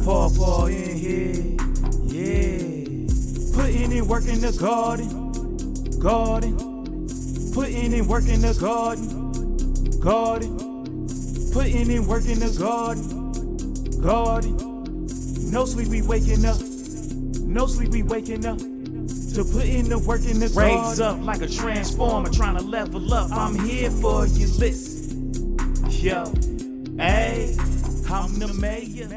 Paw in here, yeah. Putting in work in the garden. Putting in work in the garden. Putting in work in the garden. No sleep, we waking up. To put in the work in the garden. Raise up like a transformer, trying to level up. I'm here for you, listen. Yo, hey, I'm the mayor.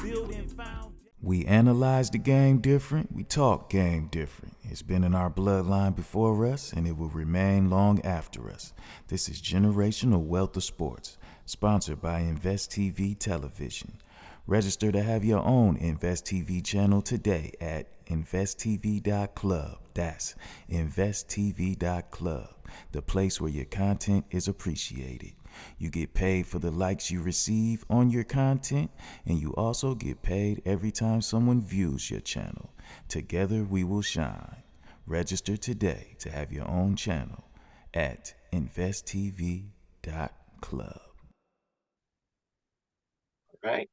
Building found. We analyze the game different, we talk game different. It's been in our bloodline before us, and it will remain long after us. This is Generational Wealth of Sports, sponsored by InvestTv Television. Register to have your own InvestTv channel today at InvestTv.Club. That's InvestTv.Club, the place where your content is appreciated. You get paid for the likes you receive on your content, and you also get paid every time someone views your channel. Together we will shine. Register today to have your own channel at InvestTv.Club. Right.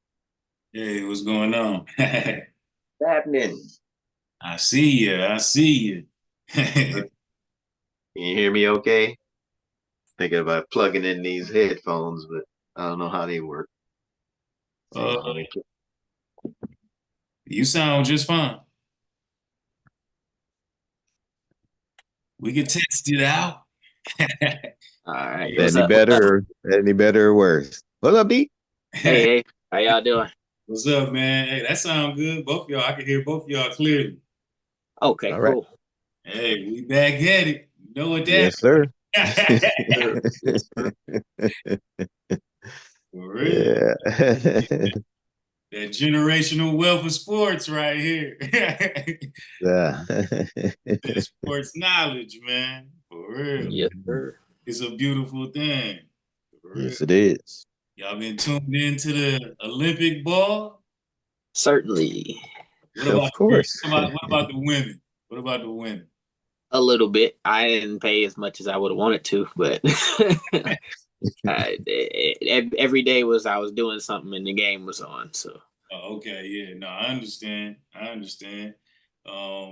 Hey, what's going on? What's happening? I see you. Can you hear me okay? Thinking about plugging in these headphones, but I don't know how they work. You sound just fine. We can test it out. All right. Any better or worse? What's up, B? Hey, how y'all doing? What's up, man? Hey, that sound good. Both y'all, I can hear both y'all clearly. Okay, All right. cool. Hey, we back at it. You know what that Yes, sir. For real. Yeah. That generational wealth of sports right here. Yeah. That sports knowledge, man. For real. Yes, sir. It's a beautiful thing. For real. Yes, it is. Y'all been tuned into the Olympic ball? Certainly. Of course. What about the women? What about the women? A little bit. I didn't pay as much as I would have wanted to, but every day I was doing something and the game was on. So. Oh, okay, yeah. No, I understand.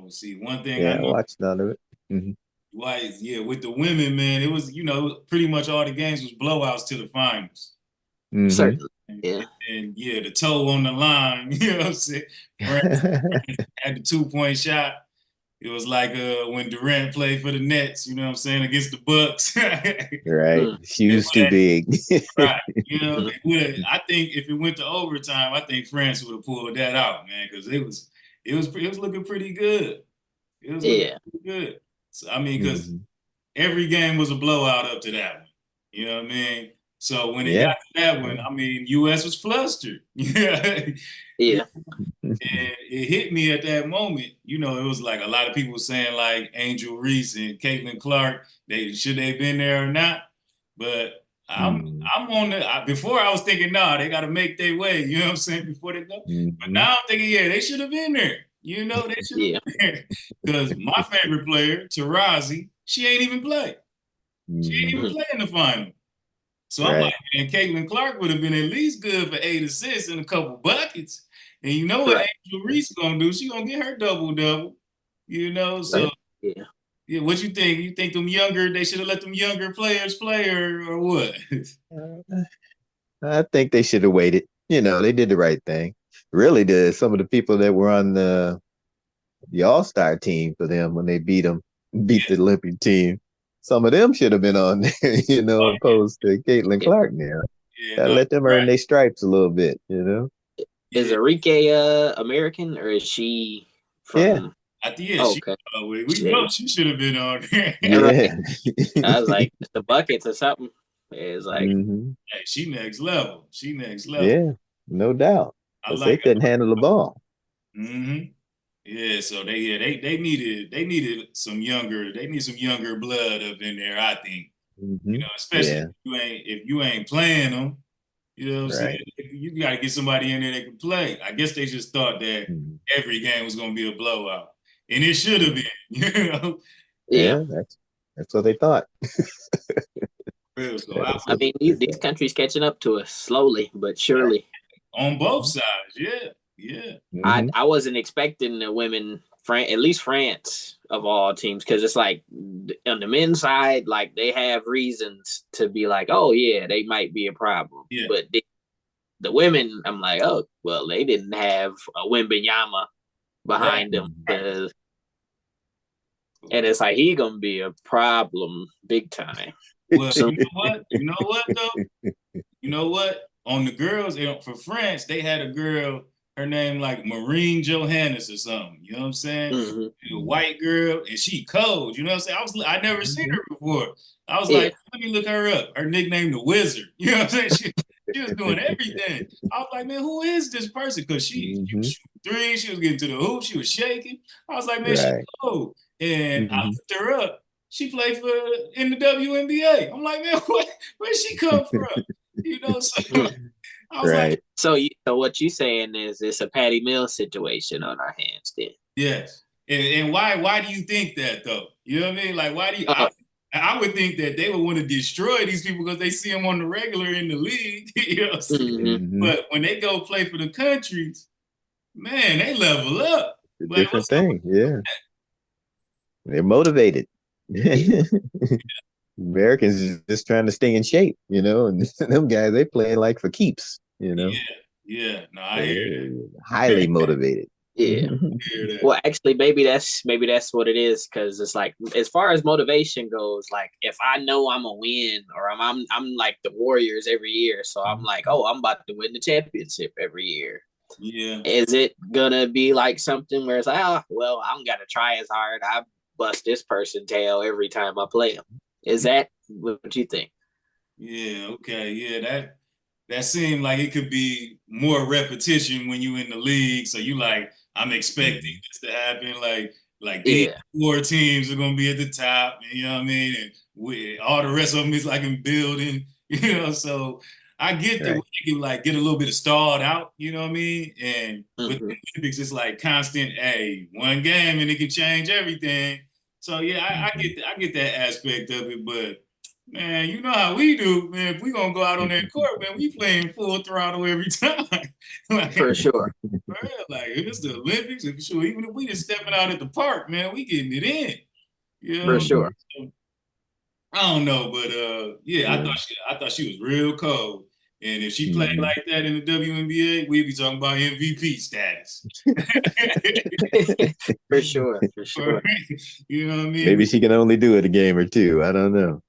See, one thing Yeah, I know. I watched none of it. Mm-hmm. Why? Yeah, with the women, man, it was pretty much all the games was blowouts to the finals. Mm-hmm. Certainly. Yeah. And yeah, the toe on the line. You know what I'm saying? France had the 2-point shot. It was like when Durant played for the Nets, you know what I'm saying, against the Bucks. Right. Shoes too big. Right. I think if it went to overtime, I think France would have pulled that out, man, because it was looking pretty good. It was looking pretty good. So I mean, because every game was a blowout up to that one. You know what I mean? So when it got to that one, I mean, U.S. was flustered. Yeah. And it hit me at that moment. You know, it was like a lot of people saying like Angel Reese and Caitlin Clark, should they been there or not? But I'm on the, before I was thinking, they got to make their way, you know what I'm saying, before they go. But now I'm thinking, they should have been there. You know, they should have been there. Because my favorite player, Tarazi, she ain't even play. She ain't even play in the final. So I'm like, man, Caitlin Clark would have been at least good for 8 assists and a couple buckets. And you know what Angel Reese gonna do? She gonna get her double-double. You know, so yeah. What you think? You think they should have let them younger players play or what? I think they should have waited. You know, they did the right thing. Really, some of the people that were on the All-Star team for them when they beat the Olympic team, some of them should have been on there, you know, opposed to Caitlin Clark now. Let them earn their stripes a little bit, you know. Is Arike American or is she from? I think we know she should have been on there. I was like, the buckets or something. It's like, hey, she next level. Yeah, no doubt. They couldn't handle the ball. Yeah, so they needed some younger blood up in there, I think. You know, especially if you ain't playing them. You know what I'm saying? You got to get somebody in there that can play. I guess they just thought that every game was going to be a blowout. And it should have been, you know? Yeah, that's what they thought. So That's mean, these countries catching up to us slowly but surely. on both sides, yeah. I wasn't expecting the women, at least France of all teams, because it's like on the men's side, like they have reasons to be like, oh yeah, they might be a problem. Yeah. But the women, I'm like, oh well, they didn't have a Wembanyama behind them, and it's like he gonna be a problem big time. Well, you know what? You know what though? You know what? On the girls, for France, they had a girl, her name like Maureen Johannes or something. You know what I'm saying? Mm-hmm. A white girl, and she cold. You know what I'm saying? I never seen her before. I was like, let me look her up. Her nickname, the Wizard. You know what I'm saying? She was doing everything. I was like, man, who is this person? Because she was shooting threes, she was getting to the hoop, she was shaking. I was like, man, she's cold. And I looked her up. She played in the WNBA. I'm like, man, where'd she come from? You know, so I was like, so what you saying is it's a Patty Mills situation on our hands then? Yes. And why do you think that though? You know what I mean? Like, why do you? I would think that they would want to destroy these people because they see them on the regular in the league. You know what I'm saying? But when they go play for the countries, man, they level up. It's a different thing. Yeah. They're motivated. Americans just trying to stay in shape, you know, and them guys, they playing like for keeps, you know. Yeah. No, I hear that. Highly motivated. Yeah. Well, actually, maybe that's what it is, because it's like, as far as motivation goes, like if I know I'm a win, or I'm like the Warriors every year, so I'm like, oh, I'm about to win the championship every year. Yeah. Is it gonna be like something where it's like, well, I'm gonna try as hard. I bust this person tail every time I play them. Is that what you think? Yeah. Okay. Yeah. That seemed like it could be more repetition when you in the league. So you like, I'm expecting this to happen. Like these 4 teams are gonna be at the top. You know what I mean? And all the rest of them is like in building. You know, so I get that we can like get a little bit of stalled out. You know what I mean? And with the Olympics, it's like constant. One game and it can change everything. So yeah, I get that aspect of it, but man, you know how we do, man. If we gonna go out on that court, man, we playing full throttle every time. Like, for sure. Like if it's the Olympics, even if we just stepping out at the park, man, we getting it in. You know? For sure. So, I don't know, but yeah, I thought she was real cold. And if she played like that in the WNBA, we'd be talking about MVP status. For sure. You know what I mean? Maybe she can only do it a game or two. I don't know.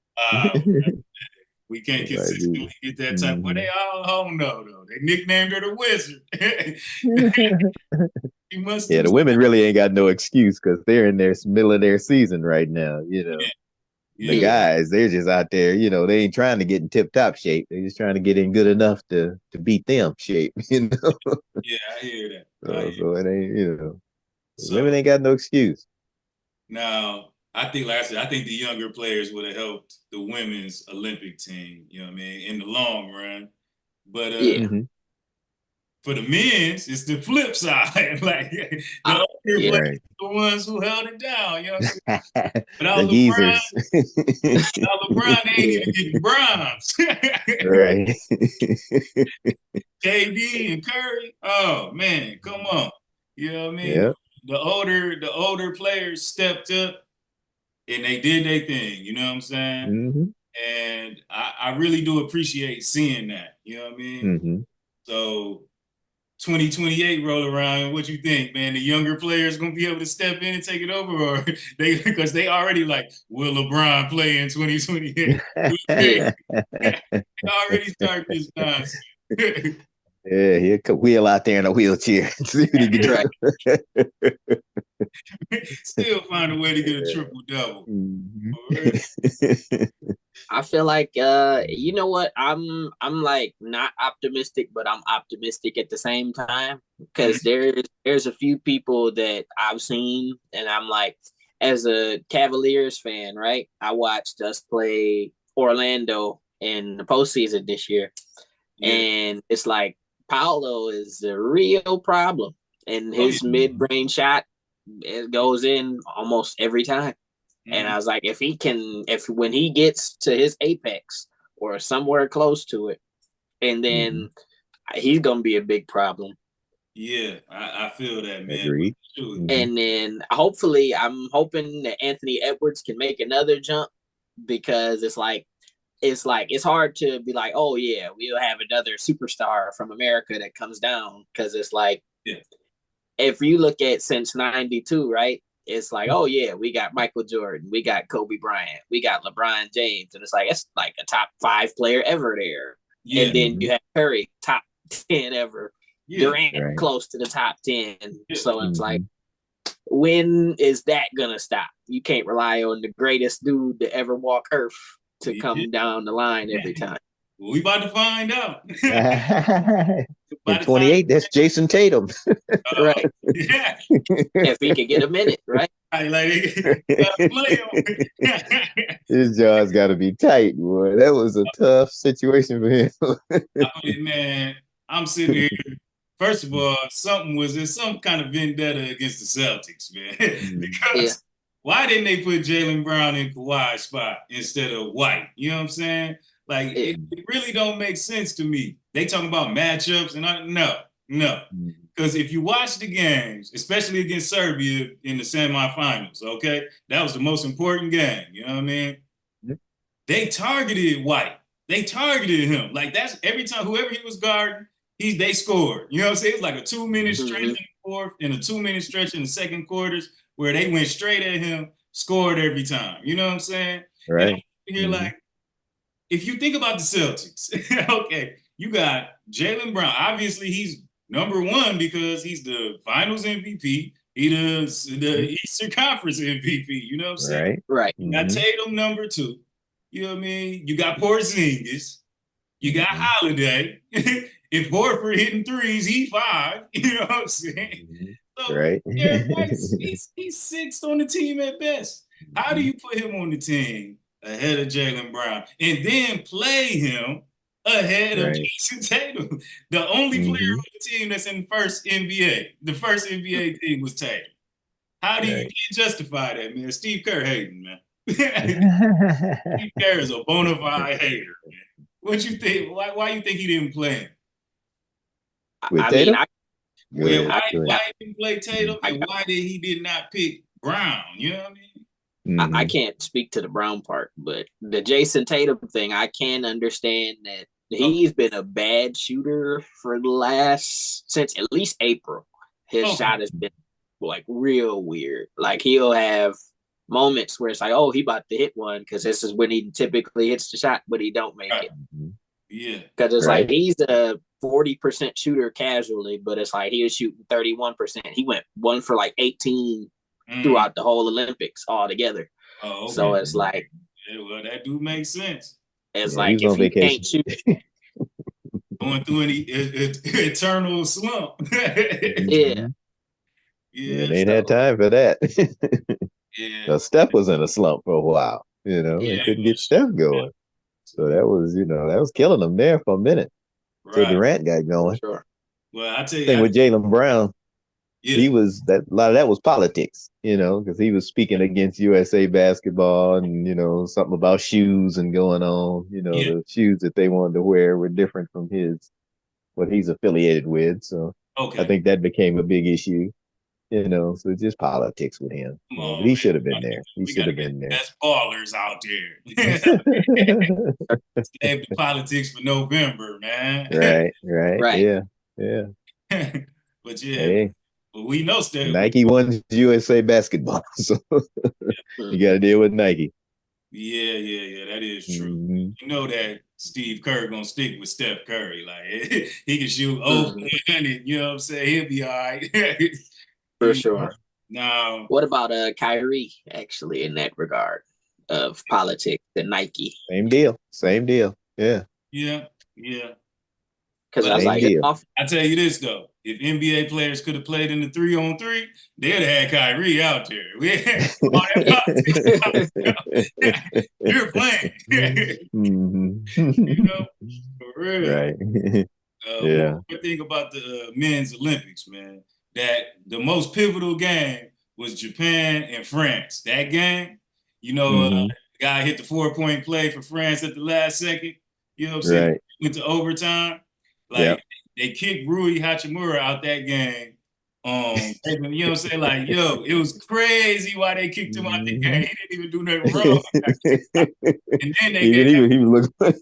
We can't consistently get that type. But they all home though. They nicknamed her the Wizard. The women really ain't got no excuse because they're in their middle of their season right now. You know. The guys, they're just out there, you know, they ain't trying to get in tip-top shape. They're just trying to get in good enough to beat them shape, you know? Yeah, I hear that. So it ain't, you know, women ain't got no excuse. Now, I think, like I said, I think the younger players would have helped the women's Olympic team, you know what I mean, in the long run. But for the men's, it's the flip side. Like the older players, the ones who held it down. You know what I'm saying? Without LeBron, they ain't even getting bronze. Right. KD and Curry. Oh man, come on. You know what I mean? Yep. The older players stepped up and they did their thing. You know what I'm saying? And I really do appreciate seeing that. You know what I mean? So 2028 roll around, what you think, man? The younger players gonna be able to step in and take it over, or because they already like, will LeBron play in 2028? They already start this nonsense. Yeah, he'll wheel out there in a wheelchair. See what he can do. Still find a way to get a triple double. I feel like you know what, I'm like not optimistic, but I'm optimistic at the same time, because there's a few people that I've seen, and I'm like, as a Cavaliers fan, right? I watched us play Orlando in the postseason this year, and it's like Paolo is a real problem, and his mid-range shot, it goes in almost every time. And I was like, if when he gets to his apex, or somewhere close to it. And then he's going to be a big problem. Yeah, I feel that, man. Agreed. And then hopefully I'm hoping that Anthony Edwards can make another jump, because it's hard to be like, oh yeah, we'll have another superstar from America that comes down, because it's like, if you look at since '92, right? It's like, oh yeah, we got Michael Jordan, we got Kobe Bryant, we got LeBron James, and it's like, it's like a top 5 player ever there. Yeah. And then you have Curry, top 10 ever. Durant close to the top 10. So it's like, when is that gonna stop? You can't rely on the greatest dude to ever walk Earth to come down the line every time. We about to find out. In 28, that's Jason Tatum. Right. Yeah. If he could get a minute, right? His jaw's got to be tight, boy. That was a tough situation for him. Man, I'm sitting here. First of all, there's some kind of vendetta against the Celtics, man. Because why didn't they put Jaylen Brown in Kawhi's spot instead of White? You know what I'm saying? Like, it really don't make sense to me. They talking about matchups, and no. Because if you watch the games, especially against Serbia in the semifinals, okay, that was the most important game. You know what I mean? They targeted White. They targeted him. Like, that's every time, whoever he was guarding, they scored. You know what I'm saying? It's like a 2-minute stretch in the fourth and a 2-minute stretch in the second quarters where they went straight at him, scored every time. You know what I'm saying? Right. You're like, if you think about the Celtics, okay, you got Jaylen Brown. Obviously, he's number one because he's the Finals MVP. He's the Eastern Conference MVP. You know what I'm saying? Right. You got Tatum number 2. You know what I mean? You got Porzingis. You got Holiday. If Horford hitting threes, he 5. You know what I'm saying? So, Eric White's, he's 6th on the team at best. How do you put him on the team ahead of Jaylen Brown and then play him ahead of Jason Tatum? The only player on the team that's in the first NBA team was Tatum. How do you justify that, man? Steve Kerr hating, man. Steve Kerr is a bona fide hater, man. What you think? Why you think he didn't play him? Why didn't play Tatum, and why he did not pick Brown? You know what I mean? I can't speak to the Brown part, but the Jason Tatum thing, I can understand that he's been a bad shooter for since at least April. His shot has been like real weird. Like, he'll have moments where it's like, oh, he about to hit one, because this is when he typically hits the shot, but he don't make it. Yeah. Because it's like, he's a 40% shooter casually, but it's like he was shooting 31%. He went 1 for like 18 throughout the whole Olympics altogether. Oh, okay. So it's like, well, that do make sense. It's like, if he can't shoot, going through an eternal slump. Yeah, they ain't had time for that. So Steph was in a slump for a while. You know, they couldn't get Steph going. So that was killing them there for a minute. Till Durant got going. Sure. Well, I tell you, thing with Jaylen Brown, he was a lot of that was politics, you know, because he was speaking against USA basketball and, you know, something about shoes and going on, you know, the shoes that they wanted to wear were different from what he's affiliated with. So I think that became a big issue, you know, so just politics with him. But he should have been there. He should have been there. Best ballers out there. Save the politics for November, man. Right. Yeah. But but we know Steph. Nike won USA basketball, so you got to deal with Nike. Yeah, that is true. You know that Steve Kerr gonna stick with Steph Curry. Like, he can shoot over 100, you know what I'm saying? He'll be all right. For sure. Now, what about Kyrie, actually, in that regard of politics and Nike? Same deal. Yeah. Because I was like, I tell you this though, if NBA players could have played in the 3-on-3, they'd have had Kyrie out there. You're playing. You know, for real. Right. One thing about the men's Olympics, man, that the most pivotal game was Japan and France. That game, you know, the guy hit the 4-point play for France at the last second. You know what I'm saying? Right. Went to overtime. Like they kicked Rui Hachimura out that game. You know what I'm saying? Like, yo, it was crazy why they kicked him out the game. He didn't even do nothing wrong. And then they gave he look and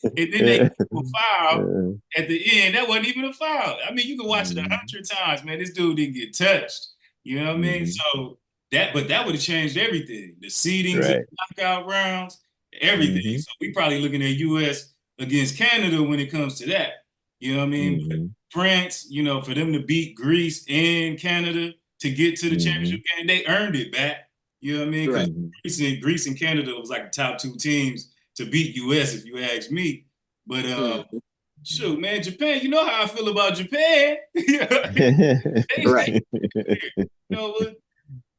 then they gave him a foul at the end. That wasn't even a foul. I mean, you can watch it 100 times, man. This dude didn't get touched. You know what I mean? So that would have changed everything. The seedings, the knockout rounds, everything. So we probably looking at US against Canada when it comes to that. You know what I mean? But France, you know, for them to beat Greece and Canada to get to the championship game, they earned it back. You know what I mean? Because Greece and Canada was like the top 2 teams to beat US, if you ask me. But shoot, man, Japan, you know how I feel about Japan. Right. You know what?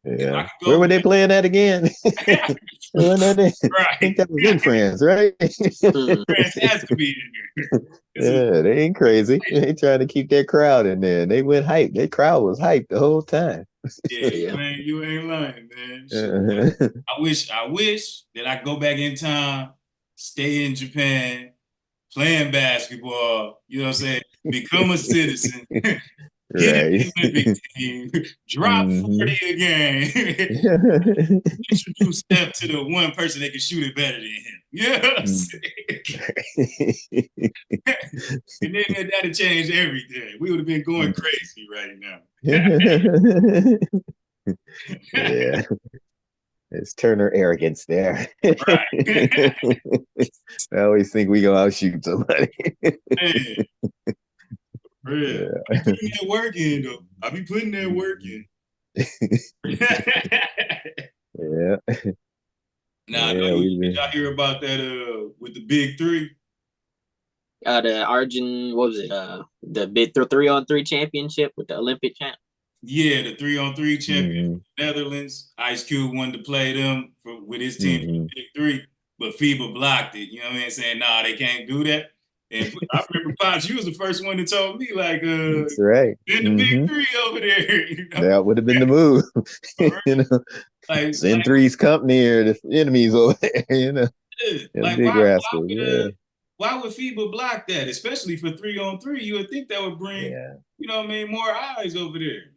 Yeah. Where were they playing at again? Right. I think that was in France, right? France has to be in there. Yeah, they ain't crazy. They trying to keep that crowd in there. They went hype. That crowd was hyped the whole time. Yeah, man, you ain't lying, man. I wish that I could go back in time, stay in Japan, playing basketball, you know what I'm saying? Become a citizen, get in the Olympic team, drop 40 a game, introduce Steph to the one person that can shoot it better than him. You know what I'm saying? And then that'd change everything. We would have been going crazy right now. Yeah. It's Turner arrogance there. Right. I always think we go outshoot somebody. Man. Yeah. I be putting that work in, though. I be putting that work in. Yeah. Nah, did y'all hear about that with the big 3? The Argent, what was it? The big 3-on-3 championship with the Olympic champ. Yeah, the 3-on-3 champion from the Netherlands. Ice Cube wanted to play them with his team, the big 3, but FIBA blocked it. You know what I mean? Saying, nah, they can't do that. And I remember, Pops, you was the first one that told me, like, that's right. Send the big 3 over there. You know? That would have been the move. You know, like, send Three's company or the enemies over there, you know. Like, big rascals. Why would FIBA block that? Especially for 3-on-3. You would think that would bring, you know what I mean, more eyes over there.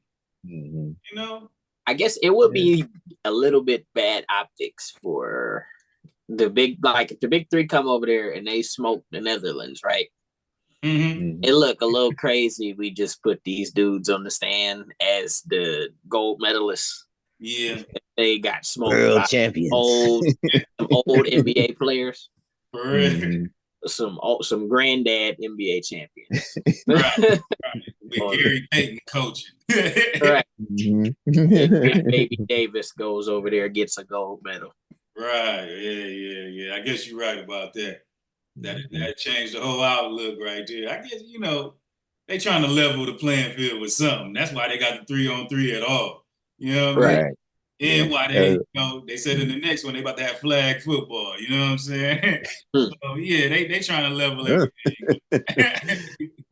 You know? I guess it would be a little bit bad optics for the big, like if the big 3 come over there and they smoke the Netherlands, right? It look a little crazy. We just put these dudes on the stand as the gold medalists. Yeah, they got smoked world by champions, old NBA players, some granddad NBA champions, right. With Gary Payton coaching, right? Baby Davis goes over there, gets a gold medal. Right. Yeah. I guess you're right about that. That changed the whole outlook right there. I guess, you know, they trying to level the playing field with something. That's why they got the 3-on-3 at all. You know what I mean? And why they, you know, they said in the next one they about to have flag football. You know what I'm saying? So yeah, they trying to level everything.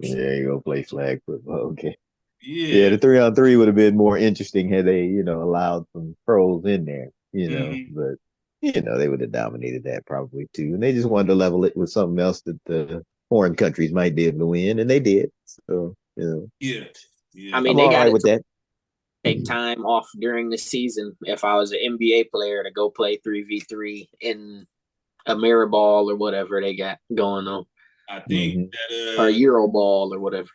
Yeah, you gonna play flag football, okay? Yeah, the 3-on-3 would have been more interesting had they, you know, allowed some pros in there. You know, but you know they would have dominated that probably too. And they just wanted to level it with something else that the foreign countries might be able to win, and they did. So you know, yeah. I mean, they got with that. Take time off during the season. If I was an NBA player to go play 3v3 in a mirror ball or whatever they got going on, I think that or Euro ball or whatever.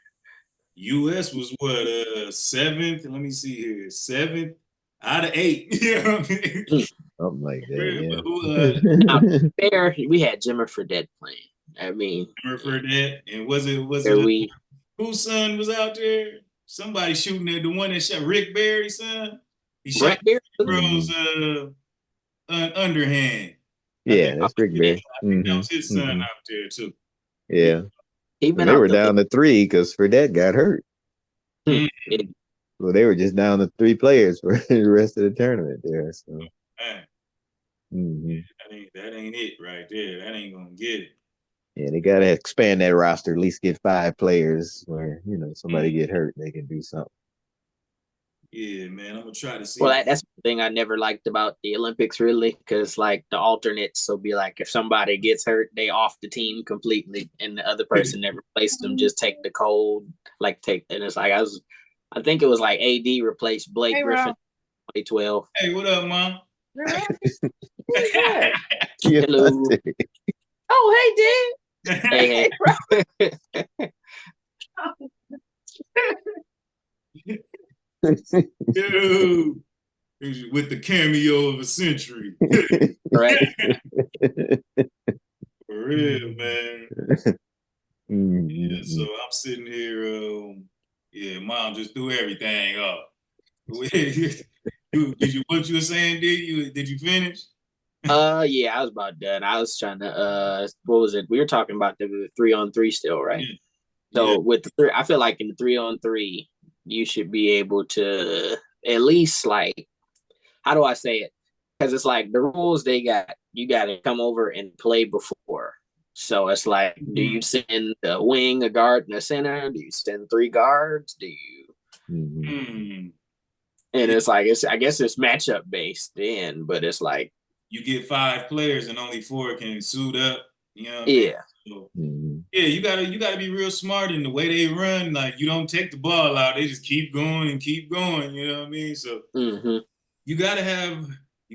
US was what 7th. Let me see here, 7th out of 8. You know what I mean? Something like that. Now, fair, we had Jimmer Fredette playing. I mean, Jimmer Fredette, and was it whose son was out there? Somebody shooting at the one that shot Rick Barry's son. He shot Bros underhand. Yeah, that's Rick Barry. I think that was his son out there too. Yeah. They were down to 3 because Fredette got hurt. So they were just down to 3 players for the rest of the tournament there. So that ain't it right there. That ain't gonna get it. Yeah, they gotta expand that roster, at least get 5 players where, you know, somebody get hurt, they can do something. Yeah, man, I'm gonna try to see. Well, that's the thing I never liked about the Olympics, really, because like the alternates will be like, if somebody gets hurt, they off the team completely, and the other person that replaced them just take the cold, and it's like I think it was like AD replaced Blake Griffin in 2012. Hey, what up, Mom? Hello. Oh, hey, Dad. Hey, Dude, with the cameo of a century. right. For real, man. Yeah, so I'm sitting here. Yeah, Mom just threw everything off. Did you what you were saying? Did you finish? Yeah, I was about done. I was trying to what was it? We were talking about the 3-on-3 still, right? Yeah. So with I feel like in the 3-on-3, you should be able to at least like, how do I say it? Because it's like the rules you got to come over and play before. So it's like, do you send a wing, a guard, and a center? Do you send 3 guards? Do you? And it's like I guess it's matchup based then, but it's like you get 5 players and only 4 can suit up. You know what I mean? So, yeah, you gotta be real smart in the way they run. Like you don't take the ball out; they just keep going and keep going. You know what I mean? So you gotta have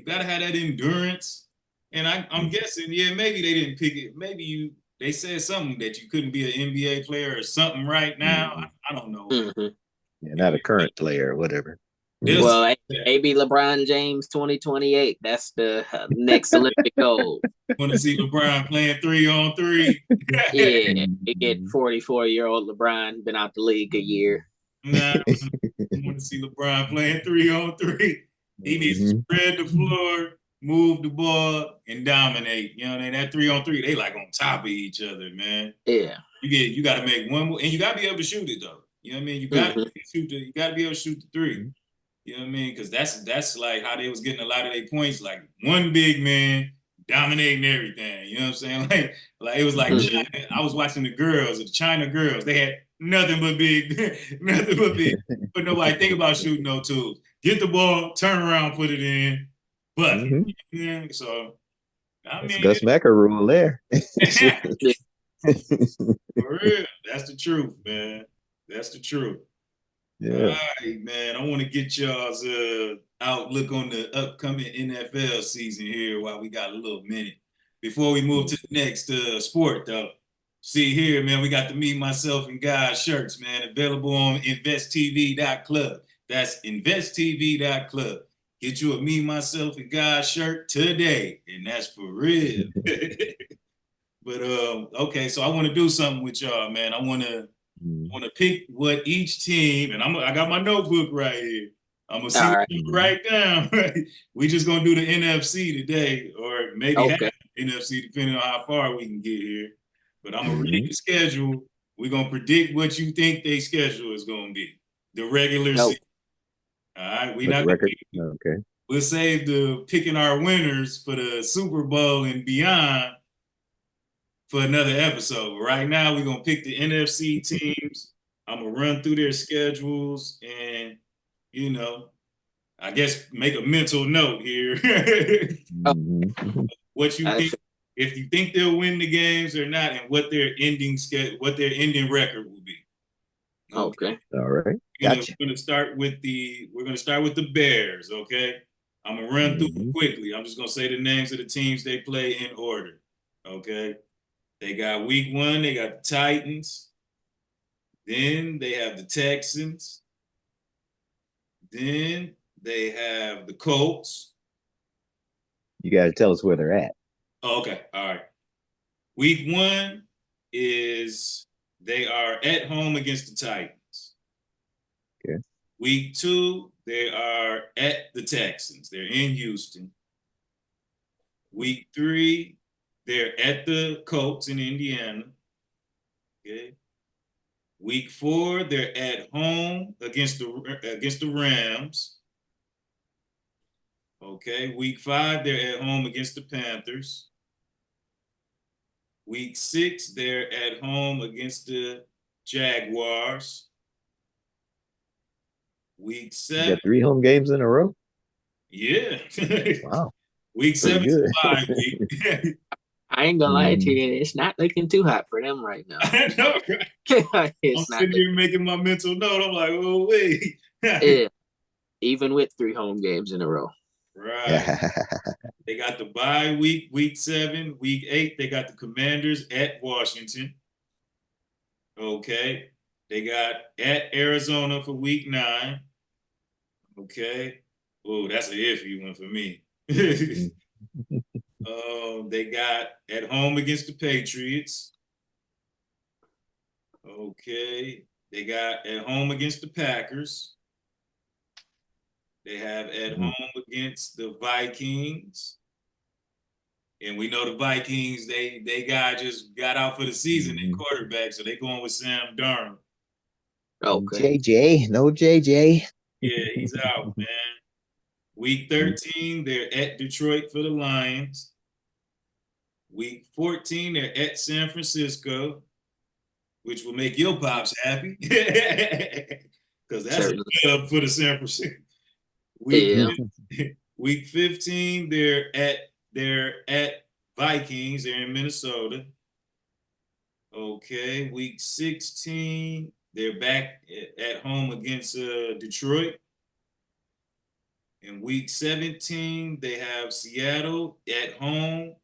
that endurance. And I'm guessing, yeah, maybe they didn't pick it. Maybe they said something that you couldn't be an NBA player or something right now. I don't know. Yeah, not a current player or whatever. Well, maybe LeBron James 2028. That's the next Olympic goal. Want to see LeBron playing 3-on-3? Yeah, you get 44-year-old LeBron, been out the league a year. Nah, I want to see LeBron playing 3-on-3. He needs to spread the floor, move the ball, and dominate. You know what I mean? That 3-on-3, they like on top of each other, man. Yeah. You got to make one more, and you got to be able to shoot it though. You know what I mean? You got to be able to shoot the 3. You know what I mean? Because that's like how they was getting a lot of their points. Like one big man dominating everything. You know what I'm saying? Like it was like China. I was watching the China girls. They had nothing but big, nothing but big. But nobody think about shooting no tools. Get the ball, turn around, put it in, bucket. Yeah. So I mean, Gus Macker rule there. For real, that's the truth, man. That's the truth. Yeah. All right, man. I want to get y'all's outlook on the upcoming NFL season here while we got a little minute. Before we move to the next sport, though. See here, man, we got the Me, Myself, and God shirts, man, available on InvestTv.Club. That's InvestTv.Club. Get you a Me, Myself, and God shirt today, and that's for real. But okay, so I want to do something with y'all, man. I want to pick what each team, and I got my notebook right here. I'm gonna see what you write down. We just gonna do the NFC today, or maybe half NFC, depending on how far we can get here. But I'm gonna read the schedule. We're gonna predict what you think their schedule is gonna be. The regular season. All right, we not record. Okay. We'll save the picking our winners for the Super Bowl and beyond for another episode. Right now, we're gonna pick the NFC teams. I'm gonna run through their schedules and, you know, I guess make a mental note here. What you think, if you think they'll win the games or not, and what their ending record will be. Okay. All right. Gotcha. We're gonna start with the Bears. Okay. I'm gonna run through them quickly. I'm just gonna say the names of the teams they play in order. Okay. They got week 1, they got the Titans. Then they have the Texans. Then they have the Colts. You got to tell us where they're at. Oh, okay. All right. Week 1 is they are at home against the Titans. Okay. Week 2, they are at the Texans. They're in Houston. Week 3, they're at the Colts in Indiana. Okay. Week 4, they're at home against the Rams. Okay. Week 5, they're at home against the Panthers. Week 6, they're at home against the Jaguars. Week You 7. got 3 home games in a row. Yeah. Wow. Week 7 good. is a bye week. I ain't gonna lie to you, it's not looking too hot for them right now. I know, right? I'm sitting here making my mental note. I'm like, oh, wait. Yeah. Even with 3 home games in a row. Right. They got the bye week, week 7. Week 8, they got the Commanders at Washington. Okay. They got at Arizona for week 9. Okay. Oh, that's an iffy one for me. They got at home against the Patriots. Okay. They got at home against the Packers. They have at home against the Vikings. And we know the Vikings, they just got out for the season in quarterback, so they going with Sam Darnold. Okay. JJ, no JJ. Yeah, he's out, man. Week 13, they're at Detroit for the Lions. Week 14, they're at San Francisco, which will make your pops happy. Because that's a dub for the San Francisco. Week 15, they're at Vikings. They're in Minnesota. Okay. Week 16, they're back at home against Detroit. In week 17, they have Seattle at home.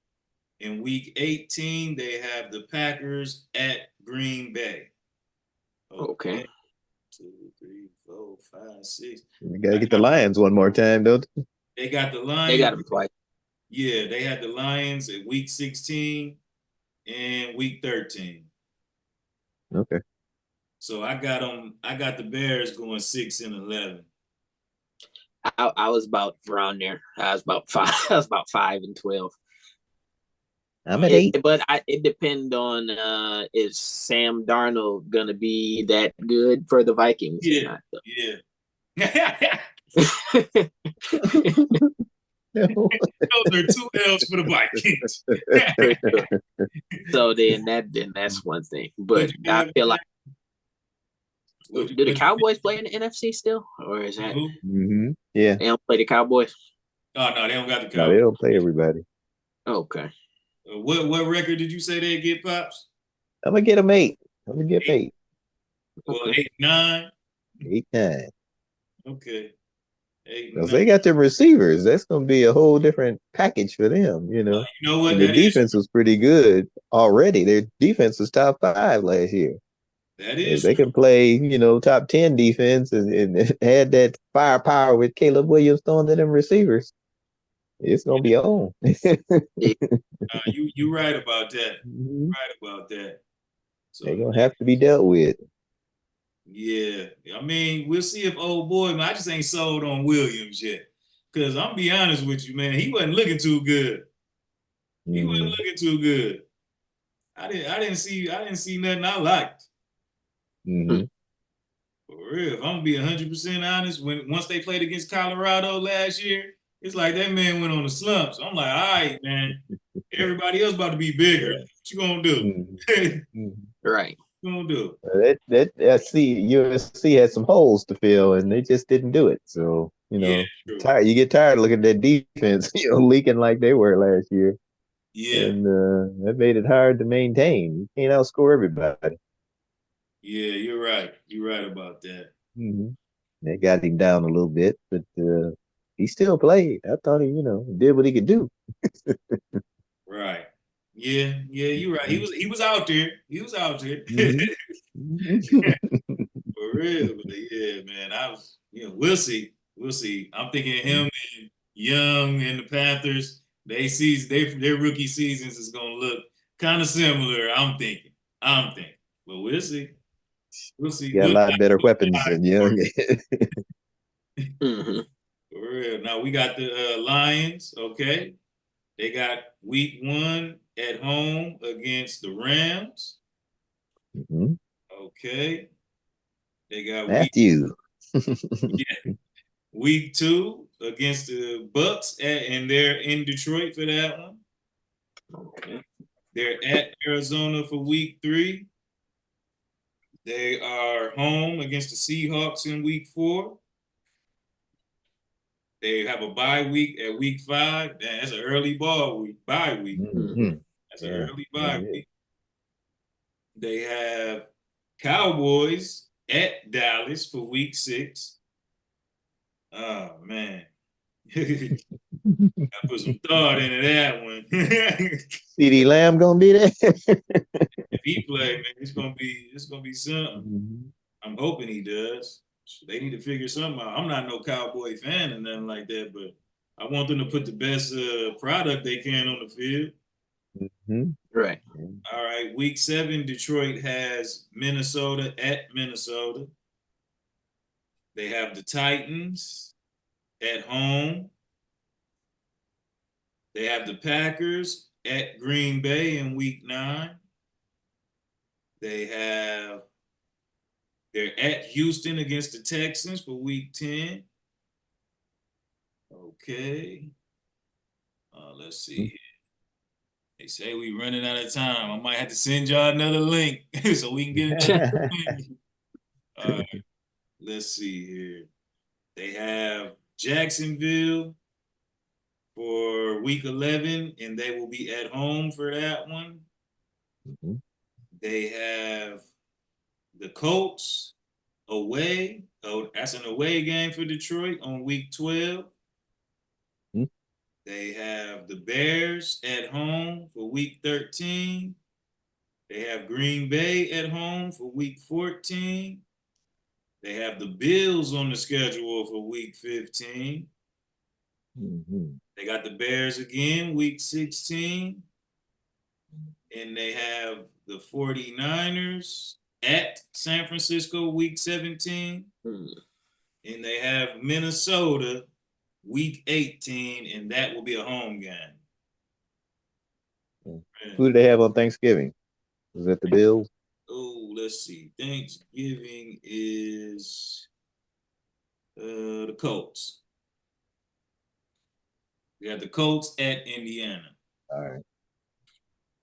In week 18, they have the Packers at Green Bay. Okay. 2, 3, 4, 5, 6. You gotta get the Lions one more time, don't you? They got the Lions. They got them twice. Yeah, they had the Lions at week 16 and week 13. Okay. So I got them. I got the Bears going 6 and 11. I was about around there. I was about 5. I was about 5 and 12. I'm at 8. But it depends on is Sam Darnold gonna be that good for the Vikings? Yeah. Those are 2 L's for the Vikings. So then that's one thing. But I feel like, do the Cowboys play in the NFC still, or is that? Yeah. They don't play the Cowboys. Oh no, they don't got the Cowboys. No, they don't play everybody. Okay. What record did you say they get, Pops? I'm gonna get them 8. I'm gonna get 8. Well, 8-9. 8-9. Okay. 8-9. Because they got them receivers. That's gonna be a whole different package for them, you know. You know what? And the defense was pretty good already. Their defense was top 5 last year. That is. If they can play, top 10 defense and add that firepower with Caleb Williams throwing to them receivers, it's gonna be on. You right about that. Right about that. So they're gonna have to be dealt with. Yeah, I mean, we'll see if old boy. Man, I just ain't sold on Williams yet. Cause I'm be honest with you, man, he wasn't looking too good. He wasn't looking too good. I didn't see nothing I liked. For real, if I'm gonna be 100% honest, once they played against Colorado last year, it's like that man went on the slumps. I'm like, all right, man. Everybody else about to be bigger. What you gonna do? Right. What you gonna do? USC had some holes to fill, and they just didn't do it. So you get tired of looking at that defense, leaking like they were last year. Yeah, and that made it hard to maintain. You can't outscore everybody. Yeah, you're right. You're right about that. They got him down a little bit, but he still played. I thought he, did what he could do. Right. Yeah, you're right. He was out there. He was out there. For real. But yeah, man. We'll see. We'll see. I'm thinking him and Young and the Panthers, their rookie seasons is gonna look kind of similar. I'm thinking. But we'll see. We'll see. Got a lot better weapons than Young. For real. Now we got the Lions. Okay. They got week 1 at home against the Rams. Okay. They got Matthew. Week 2 against the Bucks, and they're in Detroit for that one. Okay. They're at Arizona for week 3. They are home against the Seahawks in week 4. They have a bye week at week 5. That's an early bye week. Mm-hmm. That's an early bye week. They have Cowboys at Dallas for week 6. Oh, man. I put some thought into that one. CD Lamb gonna be there. If he play, man, it's gonna be something. Mm-hmm. I'm hoping he does. They need to figure something out. I'm not no Cowboy fan or nothing like that, but I want them to put the best product they can on the field. Mm-hmm. Right. All right, week 7, Detroit has Minnesota at Minnesota. They have the Titans at home. They have the Packers at Green Bay in week 9. They're at Houston against the Texans for week 10. Okay. Let's see here. They say we running out of time. I might have to send y'all another link so we can get it. All right. Let's see here. They have Jacksonville for week 11, and they will be at home for that one. Mm-hmm. They have the Colts away. Oh, that's an away game for Detroit on week 12. Mm-hmm. They have the Bears at home for week 13. They have Green Bay at home for week 14. They have the Bills on the schedule for week 15. Mm-hmm. They got the Bears again, week 16. And they have the 49ers at San Francisco, week 17. And they have Minnesota, week 18, and that will be a home game. Who do they have on Thanksgiving? Is that the Bills? Oh, let's see. Thanksgiving is the Colts. We got the Colts at Indiana. All right.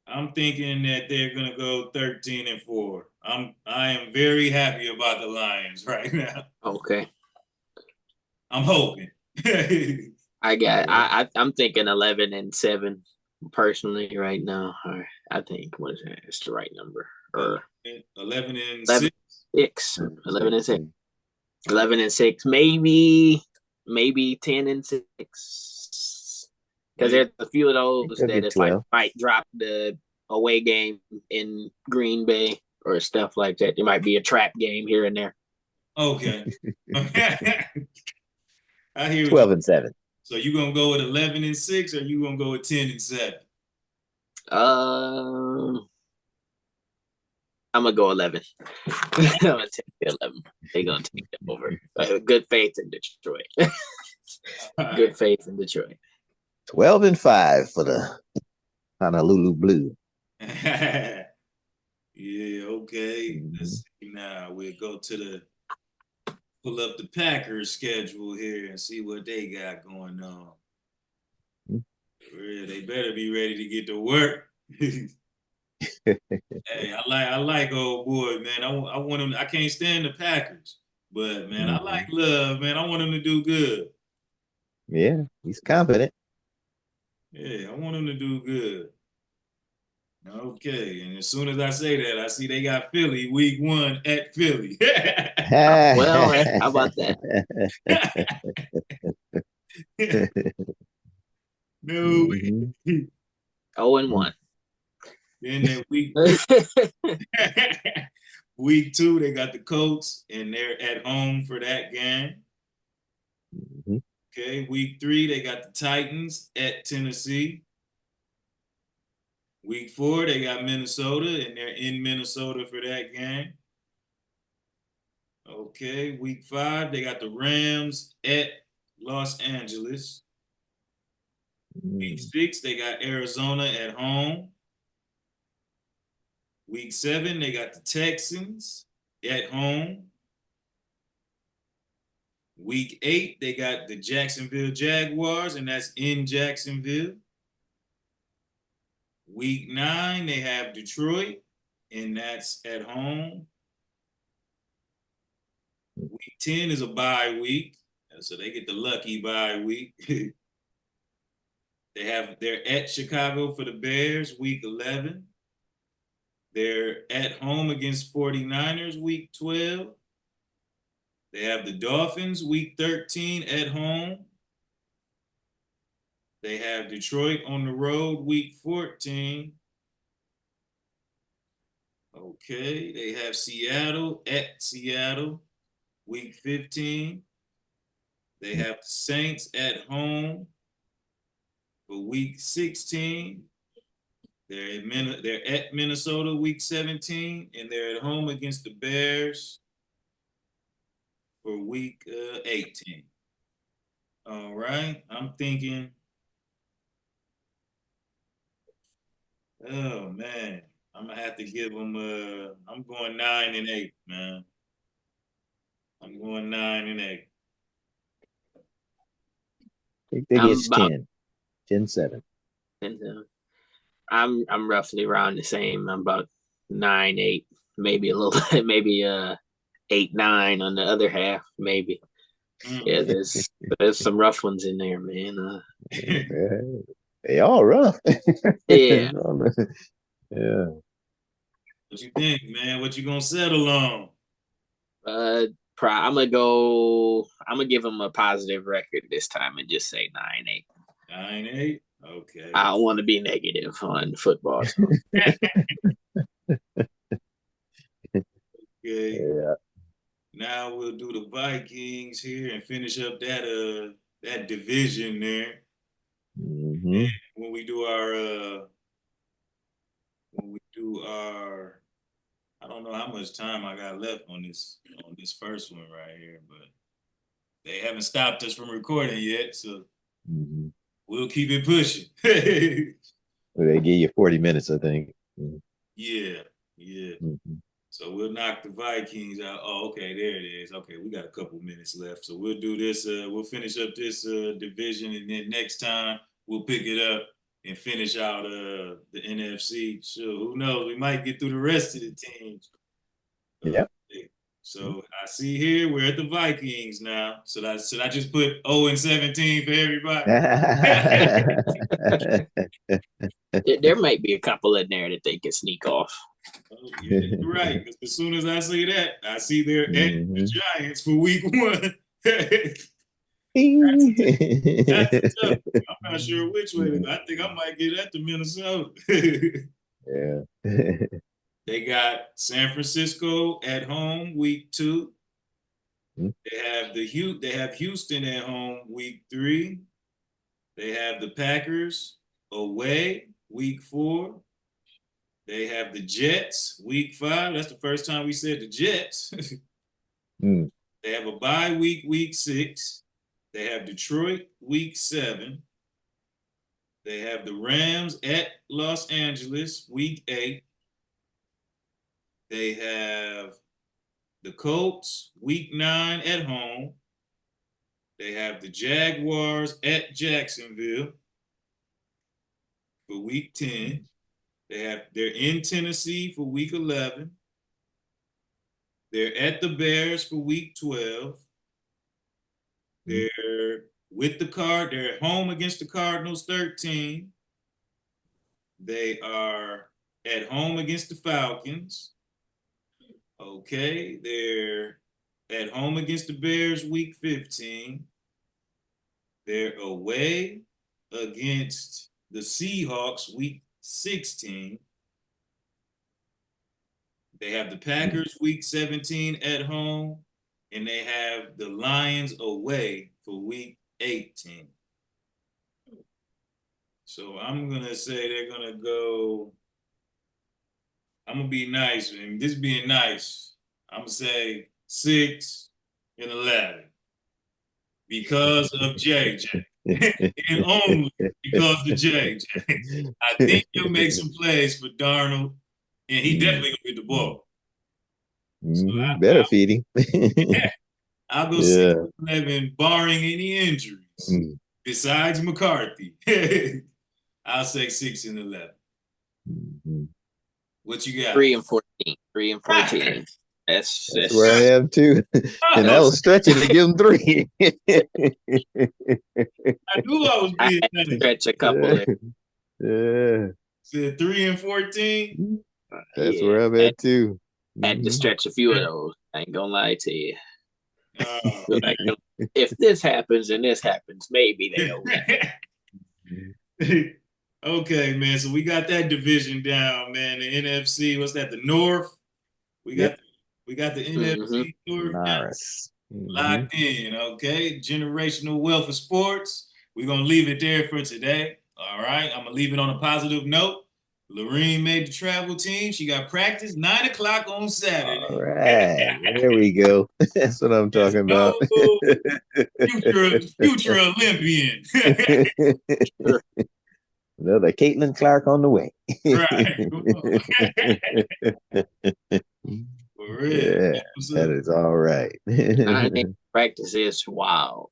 I'm thinking that they're gonna go 13-4. I am very happy about the Lions right now. Okay. I'm hoping. I'm thinking 11-7 personally right now. Or I think what is that? It's the right number. Or 11-6. 11-6. 11-6. Maybe 10-6. Because there's a few of those that it's 12. like might drop the away game in Green Bay or stuff like that. There might be a trap game here and there. Okay. I hear 12-7. So you gonna go with 11-6, or you gonna go with 10-7? I'm gonna go 11. I'm gonna take the 11. They're gonna take them over. Good faith in Detroit. Good faith in Detroit. 12-5 for the Honolulu Blue. Yeah, okay. Let's see now. We'll go to pull up the Packers schedule here and see what they got going on. They better be ready to get to work. Hey, I like old boy, man. I want him. I can't stand the Packers, but man, I like Love, man. I want him to do good. Yeah, he's confident. Yeah, I want him to do good. Okay, and as soon as I say that, I see they got Philly week 1 at Philly. Well, how about that? No. 0-1. Then that week 2, they got the Colts, and they're at home for that game. Okay, week 3, they got the Titans at Tennessee. Week 4, they got Minnesota, and they're in Minnesota for that game. Okay, week 5, they got the Rams at Los Angeles. Week 6, they got Arizona at home. Week 7, they got the Texans at home. Week 8, they got the Jacksonville Jaguars, and that's in Jacksonville. Week 9, they have Detroit, and that's at home. Week 10 is a bye week. So they get the lucky bye week. They're at Chicago for the Bears, week 11. They're at home against 49ers, week 12. They have the Dolphins, week 13 at home. They have Detroit on the road, week 14. Okay, they have Seattle at Seattle, week 15. They have the Saints at home for week 16. They're at Minnesota week 17, and they're at home against the Bears for week 18. All right, I'm thinking, oh man, I'm gonna have to give them. I'm going 9-8, man. I'm going 9-8. I think it's 10-7. I'm roughly around the same. I'm about 9-8, maybe a little, maybe 8-9 on the other half, maybe. Yeah, there's some rough ones in there, man. They all rough. Yeah. Yeah. What you think, man? What you gonna settle on? I'm gonna give them a positive record this time and just say 9-8. 9-8. Okay. I don't want to be negative on football. So. Okay. Yeah. Now we'll do the Vikings here and finish up that division there. Mm-hmm. And when we do our I don't know how much time I got left on this first one right here, but they haven't stopped us from recording yet, so we'll keep it pushing. They give you 40 minutes, I think. Yeah. Mm-hmm. So we'll knock the Vikings out. Oh, okay, there it is. Okay, we got a couple minutes left, so we'll do this. We'll finish up this division, and then next time we'll pick it up and finish out the NFC. Sure, who knows? We might get through the rest of the teams. Yeah. So I see here we're at the Vikings now. Should I just put 0-17 for everybody? There might be a couple in there that they can sneak off. Oh, yeah, you're right. Because as soon as I see that, I see they're at the Giants for week 1. That's tough. I'm not sure which way to go. I think I might get at the Minnesota. Yeah. They got San Francisco at home week 2. They have Houston at home week 3. They have the Packers away week 4. They have the Jets week 5. That's the first time we said the Jets. They have a bye week 6. They have Detroit week 7. They have the Rams at Los Angeles week 8. They have the Colts week 9 at home. They have the Jaguars at Jacksonville for week 10. They're in Tennessee for week 11. They're at the Bears for week 12. They're they're at home against the Cardinals 13. They are at home against the Falcons. Okay, they're at home against the Bears week 15. They're away against the Seahawks week 16. They have the Packers week 17 at home, and they have the Lions away for week 18. So I'm going to say they're going to go, I'm going to be nice, and this being nice, I'm going to say 6-11 because of JJ. And only because of JJ. I think he'll make some plays for Darnold, and he definitely going to get the ball. So better feed him. I'll go 6-11, barring any injuries, besides McCarthy. I'll say 6-11. What you got? 3-14. 3-14. That's where I am too. And I was stretching to give him 3. I knew I was being nice. Stretch a couple. Yeah. Said 3 and 14. That's where I'm at too. Had to stretch a few of those. I ain't gonna lie to you. Oh, Like, if this happens and this happens, maybe they'll win. Okay, man. So we got that division down, man. The NFC, what's that? The North. We got the NFC North Nice. locked in. Okay, generational wealth of sports. We're gonna leave it there for today. All right, I'm gonna leave it on a positive note. Lorene made the travel team. She got practice 9 o'clock on Saturday. All right, there we go. That's what I'm talking about. Future Olympian. Another Caitlin Clark on the way. Right. For real. Yeah, that is all right. Practice is wild.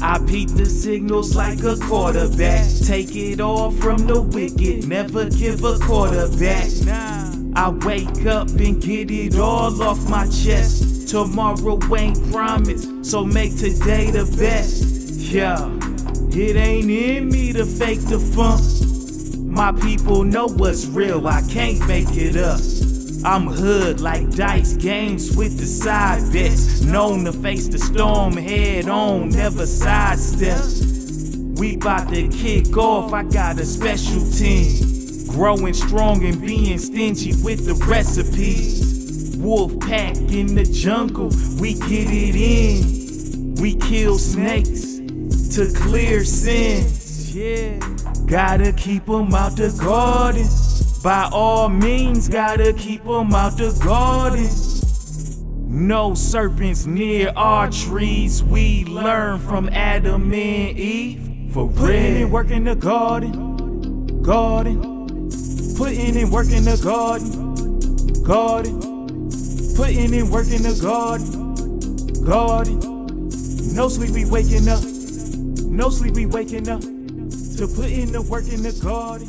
I beat the signals like a quarterback. Take it all from the wicket, never give a quarterback. I wake up and get it all off my chest. Tomorrow ain't promised, so make today the best. Yeah, it ain't in me to fake the funk. My people know what's real, I can't make it up. I'm hood like dice games with the side bets. Known to face the storm head on, never sidestep. We bout to kick off, I got a special team. Growing strong and being stingy with the recipes. Wolf pack in the jungle, we get it in. We kill snakes to clear sins. Yeah, gotta keep them out the garden. By all means, gotta keep them out the garden. No serpents near our trees. We learn from Adam and Eve. For putting in work in the garden, garden. Putting in work in the garden, garden. Putting in work in the garden, garden. No sleep, we waking up. No sleep, we waking up. To put in the work in the garden.